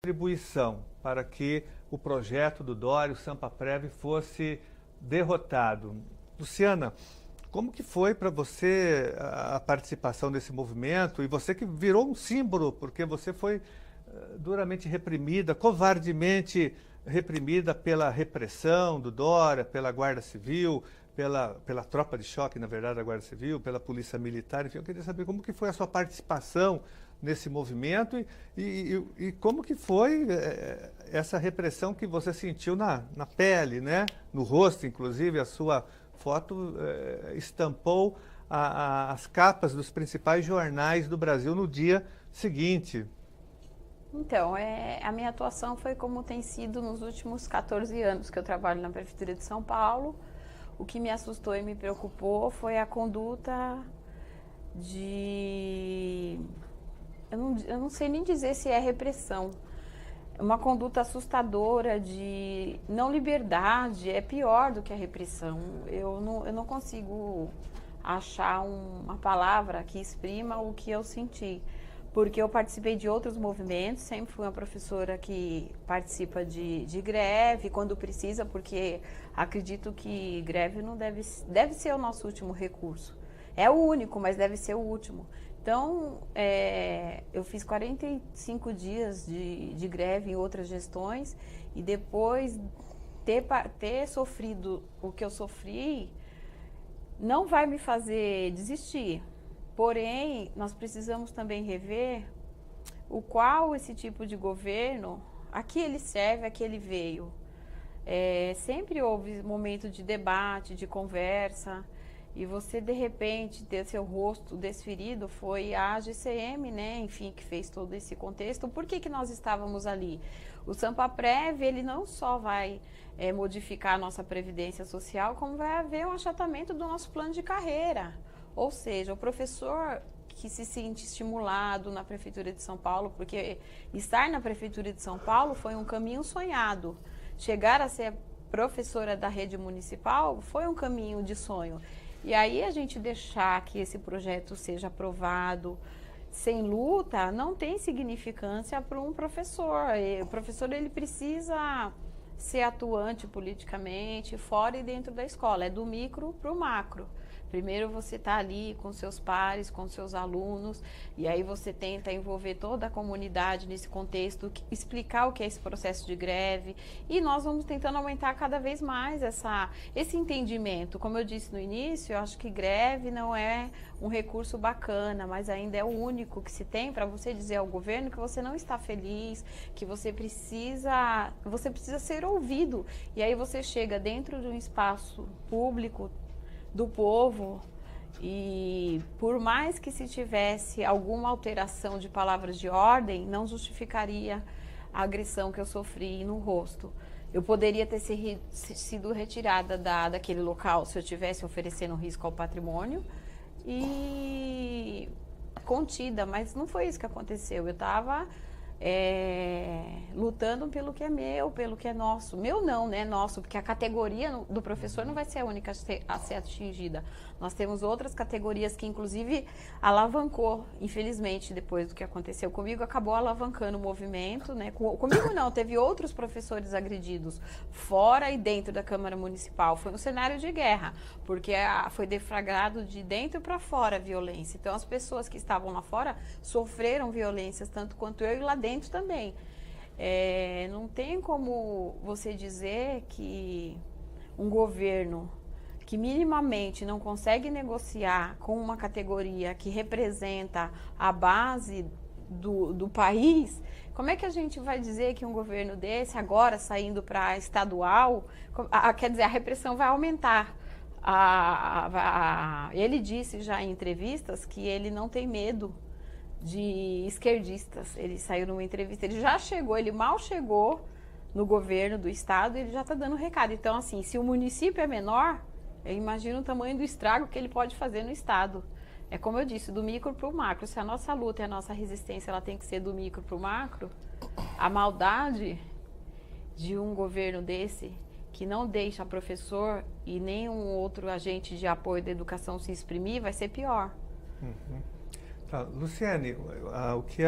contribuição para que o projeto do Dória, o Sampaprev, fosse derrotado. Luciana, como que foi para você a participação desse movimento? E você que virou um símbolo, porque você foi duramente reprimida, covardemente reprimida pela repressão do Dória, pela Guarda Civil, pela tropa de choque, na verdade, da Guarda Civil, pela Polícia Militar. Enfim, eu queria saber como que foi a sua participação nesse movimento e como que foi essa repressão que você sentiu na pele, né? No rosto, inclusive, a sua foto estampou as capas dos principais jornais do Brasil no dia seguinte. Então, a minha atuação foi como tem sido nos últimos 14 anos que eu trabalho na Prefeitura de São Paulo. O que me assustou e me preocupou foi a conduta de... Eu não sei nem dizer se é repressão. Uma conduta assustadora de não liberdade, é pior do que a repressão. Eu não consigo achar uma palavra que exprima o que eu senti. Porque eu participei de outros movimentos, sempre fui uma professora que participa de greve quando precisa, porque acredito que greve não deve ser o nosso último recurso. É o único, mas deve ser o último. Então, eu fiz 45 dias de greve em outras gestões e depois ter sofrido o que eu sofri não vai me fazer desistir. Porém, nós precisamos também rever o qual esse tipo de governo, a que ele serve, a que ele veio. Sempre houve momento de debate, de conversa, e você, de repente, ter seu rosto desferido, foi a AGCM, né, enfim, que fez todo esse contexto. Por que nós estávamos ali? O Sampaprev, ele não só vai modificar a nossa previdência social, como vai haver um achatamento do nosso plano de carreira. Ou seja, o professor que se sente estimulado na Prefeitura de São Paulo, porque estar na Prefeitura de São Paulo foi um caminho sonhado. Chegar a ser professora da rede municipal foi um caminho de sonho. E aí a gente deixar que esse projeto seja aprovado sem luta não tem significância para um professor. O professor, ele precisa ser atuante politicamente, fora e dentro da escola. É do micro para o macro. Primeiro você está ali com seus pares, com seus alunos, e aí você tenta envolver toda a comunidade nesse contexto, explicar o que é esse processo de greve, e nós vamos tentando aumentar cada vez mais esse entendimento. Como eu disse no início, eu acho que greve não é um recurso bacana, mas ainda é o único que se tem para você dizer ao governo que você não está feliz, que você precisa ser ouvido. E aí você chega dentro de um espaço público do povo e por mais que se tivesse alguma alteração de palavras de ordem, não justificaria a agressão que eu sofri no rosto. Eu poderia ter sido retirada daquele local se eu estivesse oferecendo risco ao patrimônio e contida, mas não foi isso que aconteceu. Eu estava lutando pelo que é meu, pelo que é nosso. Meu não, né? Nosso, porque a categoria do professor não vai ser a única a ser atingida. Nós temos outras categorias que, inclusive, alavancou, infelizmente, depois do que aconteceu comigo, acabou alavancando o movimento, né? Comigo não, teve outros professores agredidos, fora e dentro da Câmara Municipal. Foi um cenário de guerra, porque foi deflagrado de dentro para fora a violência. Então, as pessoas que estavam lá fora sofreram violências, tanto quanto eu, e lá dentro também. Não tem como você dizer que um governo que minimamente não consegue negociar com uma categoria que representa a base do país, como é que a gente vai dizer que um governo desse, agora saindo para estadual, quer dizer, a repressão vai aumentar? Ele disse já em entrevistas que ele não tem medo de esquerdistas. Ele saiu numa entrevista, ele mal chegou no governo do estado e ele já está dando recado. Então, assim, se o município é menor, eu imagino o tamanho do estrago que ele pode fazer no estado. É como eu disse, do micro para o macro. Se a nossa luta e a nossa resistência ela tem que ser do micro para o macro, a maldade de um governo desse que não deixa professor e nenhum outro agente de apoio da educação se exprimir vai ser pior. Tá, Luciane, o que